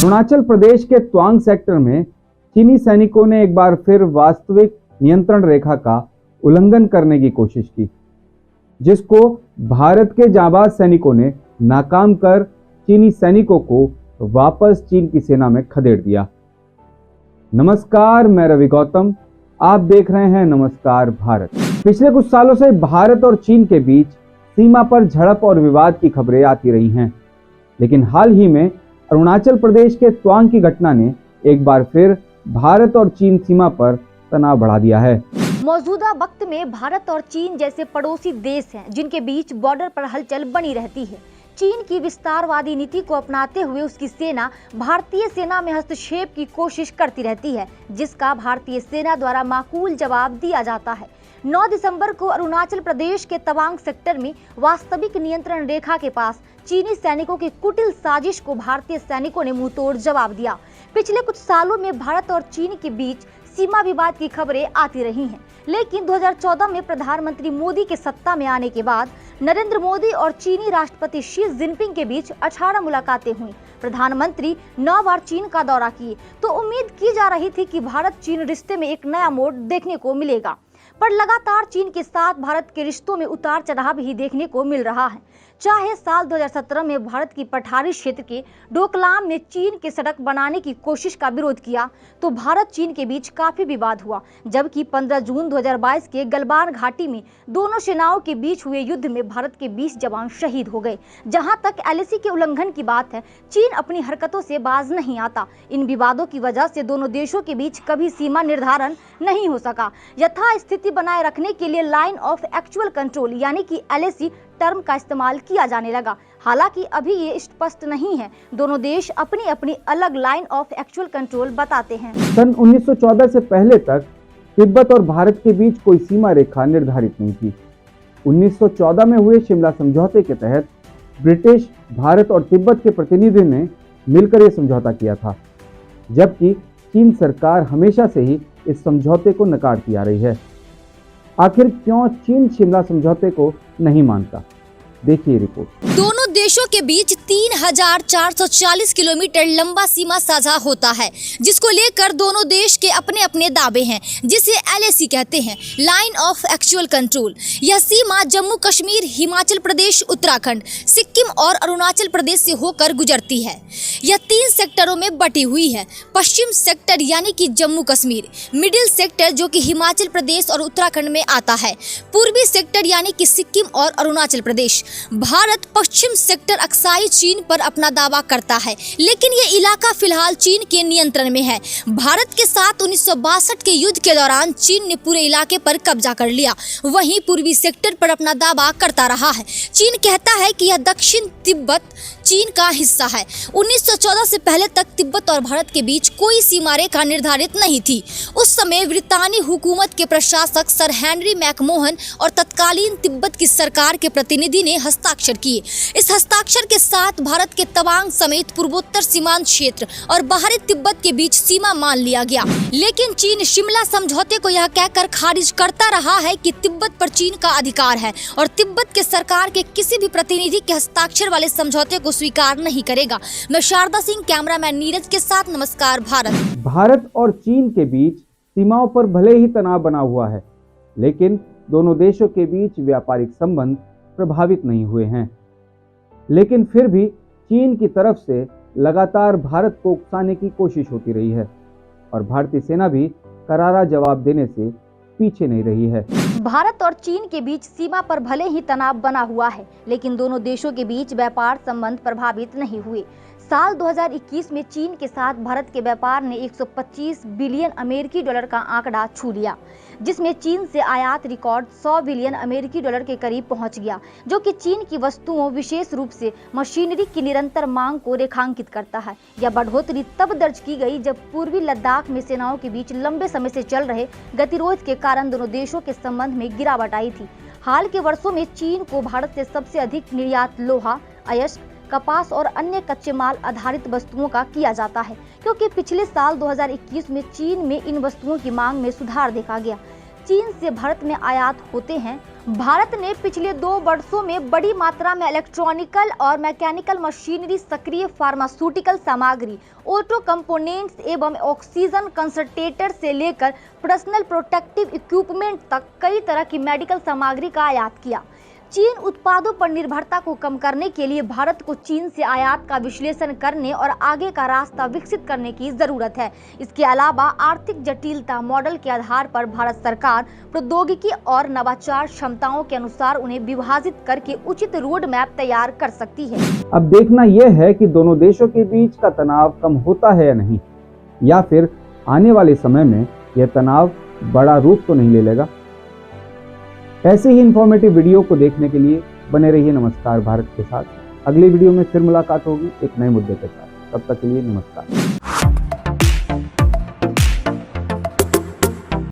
अरुणाचल प्रदेश के तवांग सेक्टर में चीनी सैनिकों ने एक बार फिर वास्तविक नियंत्रण रेखा का उल्लंघन करने की कोशिश की, जिसको भारत के जांबाज सैनिकों ने नाकाम कर चीनी सैनिकों को वापस चीन की सेना में खदेड़ दिया। नमस्कार, मैं रवि गौतम, आप देख रहे हैं नमस्कार भारत। पिछले कुछ सालों से भारत और चीन के बीच सीमा पर झड़प और विवाद की खबरें आती रही हैं, लेकिन हाल ही में अरुणाचल प्रदेश के तवांग की घटना ने एक बार फिर भारत और चीन सीमा पर तनाव बढ़ा दिया है। मौजूदा वक्त में भारत और चीन जैसे पड़ोसी देश हैं, जिनके बीच बॉर्डर पर हलचल बनी रहती है। चीन की विस्तारवादी नीति को अपनाते हुए उसकी सेना भारतीय सेना में हस्तक्षेप की कोशिश करती रहती है, जिसका भारतीय सेना द्वारा माकूल जवाब दिया जाता है। 9 दिसंबर को अरुणाचल प्रदेश के तवांग सेक्टर में वास्तविक नियंत्रण रेखा के पास चीनी सैनिकों की कुटिल साजिश को भारतीय सैनिकों ने मुंहतोड़ जवाब दिया। पिछले कुछ सालों में भारत और चीन के बीच सीमा विवाद की खबरें आती रही हैं, लेकिन 2014 में प्रधानमंत्री मोदी के सत्ता में आने के बाद नरेंद्र मोदी और चीनी राष्ट्रपति शी जिनपिंग के बीच 18 मुलाकातें हुई। प्रधानमंत्री 9 बार चीन का दौरा किए, तो उम्मीद की जा रही थी कि भारत चीन रिश्ते में एक नया मोड़ देखने को मिलेगा, पर लगातार चीन के साथ भारत के रिश्तों में उतार चढ़ाव ही देखने को मिल रहा है। चाहे साल 2017 में भारत की पठारी क्षेत्र के डोकलाम में चीन के सड़क बनाने की कोशिश का विरोध किया, तो भारत चीन के बीच काफी विवाद हुआ, जबकि 15 जून 2022 के गलवान घाटी में दोनों सेनाओं के बीच हुए युद्ध में भारत के 20 जवान शहीद हो गए। जहां तक एलएसी के उल्लंघन की बात है, चीन अपनी हरकतों से बाज नहीं आता। इन विवादों की वजह से दोनों देशों के बीच कभी सीमा निर्धारण नहीं हो सका। यथा स्थिति बनाए रखने के लिए लाइन ऑफ एक्चुअल कंट्रोल यानी कि एलएसी टर्म का इस्तेमाल किया जाने लगा। हालांकि अभी ये स्पष्ट नहीं है, दोनों देश अपनी अपनी अलग लाइन ऑफ एक्चुअल कंट्रोल बताते हैं। सन 1914 से पहले तक तिब्बत और भारत के बीच कोई सीमा रेखा निर्धारित नहीं थी। 1914 में हुए शिमला समझौते के तहत ब्रिटिश, भारत और तिब्बत के प्रतिनिधि ने मिलकर यह समझौता किया था, जबकि चीन सरकार हमेशा से ही इस समझौते को नकारती आ रही है। आखिर क्यों चीन शिमला समझौते को नहीं मानता? देखिए रिपोर्ट। दोनों देशों के बीच 3440 किलोमीटर लंबा सीमा साझा होता है, जिसको लेकर दोनों देश के अपने अपने दावे हैं, जिसे एलएसी कहते हैं, लाइन ऑफ एक्चुअल कंट्रोल। यह सीमा जम्मू कश्मीर, हिमाचल प्रदेश, उत्तराखंड, सिक्किम और अरुणाचल प्रदेश से होकर गुजरती है। यह 3 सेक्टरों में बटी हुई है। पश्चिम सेक्टर यानी कि जम्मू कश्मीर, मिडिल सेक्टर जो कि हिमाचल प्रदेश और उत्तराखंड में आता है, पूर्वी सेक्टर यानी कि सिक्किम और अरुणाचल प्रदेश। भारत पश्चिम सेक्टर अक्साई चीन पर अपना दावा करता है, लेकिन ये इलाका फिलहाल चीन के नियंत्रण में है। भारत के साथ 1962 के युद्ध के दौरान चीन ने पूरे इलाके पर कब्जा कर लिया। वहीं पूर्वी सेक्टर पर अपना दावा करता रहा है। चीन कहता है कि यह दक्षिण तिब्बत चीन का हिस्सा है। 1914 से पहले तक तिब्बत और भारत के बीच कोई सीमा रेखा निर्धारित नहीं थी। उस समय ब्रितानी हुकूमत के प्रशासक सर हेनरी मैकमोहन और तत्कालीन तिब्बत की सरकार के प्रतिनिधि ने हस्ताक्षर किए। इस हस्ताक्षर के साथ भारत के तवांग समेत पूर्वोत्तर सीमांत क्षेत्र और बाहरी तिब्बत के बीच सीमा मान लिया गया। लेकिन चीन शिमला समझौते को यह कहकर खारिज करता रहा है कि तिब्बत पर चीन का अधिकार है और तिब्बत के सरकार के किसी भी प्रतिनिधि के हस्ताक्षर वाले समझौते को स्वीकार नहीं करेगा। मैं शारदा सिंह, कैमरामैन नीरज के साथ, नमस्कार भारत। भारत और चीन के बीच सीमाओं पर भले ही तनाव बना हुआ है, लेकिन दोनों देशों के बीच व्यापारिक संबंध प्रभावित नहीं हुए हैं। लेकिन फिर भी चीन की तरफ से लगातार भारत को उकसाने की कोशिश होती रही है और भारतीय सेना भी करारा जवाब देने से पीछे नहीं रही है। भारत और चीन के बीच सीमा पर भले ही तनाव बना हुआ है, लेकिन दोनों देशों के बीच व्यापार संबंध प्रभावित नहीं हुए। साल 2021 में चीन के साथ भारत के व्यापार ने 125 बिलियन अमेरिकी डॉलर का आंकड़ा छू लिया, जिसमें चीन से आयात रिकॉर्ड 100 बिलियन अमेरिकी डॉलर के करीब पहुंच गया, जो कि चीन की वस्तुओं, विशेष रूप से मशीनरी की निरंतर मांग को रेखांकित करता है। यह बढ़ोतरी तब दर्ज की गई जब पूर्वी लद्दाख में सेनाओं के बीच लंबे समय से चल रहे गतिरोध के कारण दोनों देशों के संबंध में गिरावट आई थी। हाल के वर्षों में चीन को भारत से सबसे अधिक निर्यात लोहा, अयस्क, कपास और अन्य कच्चे माल आधारित वस्तुओं का किया जाता है, क्योंकि पिछले साल 2021 में चीन में इन वस्तुओं की मांग में सुधार देखा गया। चीन से भारत में आयात होते हैं भारत ने पिछले 2 वर्षों में बड़ी मात्रा में इलेक्ट्रॉनिकल और मैकेनिकल मशीनरी, सक्रिय फार्मास्यूटिकल सामग्री, ऑटो कंपोनेंट्स एवं ऑक्सीजन कंसंट्रेटर से लेकर पर्सनल प्रोटेक्टिव इक्विपमेंट तक कई तरह की मेडिकल सामग्री का आयात किया। चीन उत्पादों पर निर्भरता को कम करने के लिए भारत को चीन से आयात का विश्लेषण करने और आगे का रास्ता विकसित करने की जरूरत है। इसके अलावा आर्थिक जटिलता मॉडल के आधार पर भारत सरकार प्रौद्योगिकी और नवाचार क्षमताओं के अनुसार उन्हें विभाजित करके उचित रोड मैप तैयार कर सकती है। अब देखना यह है कि दोनों देशों के बीच का तनाव कम होता है या नहीं, या फिर आने वाले समय में यह तनाव बड़ा रूप तो नहीं ले लेगा। ऐसे ही इंफॉर्मेटिव वीडियो को देखने के लिए बने रहिए नमस्कार भारत के साथ। अगली वीडियो में फिर मुलाकात होगी एक नए मुद्दे के साथ। तब तक के लिए नमस्कार।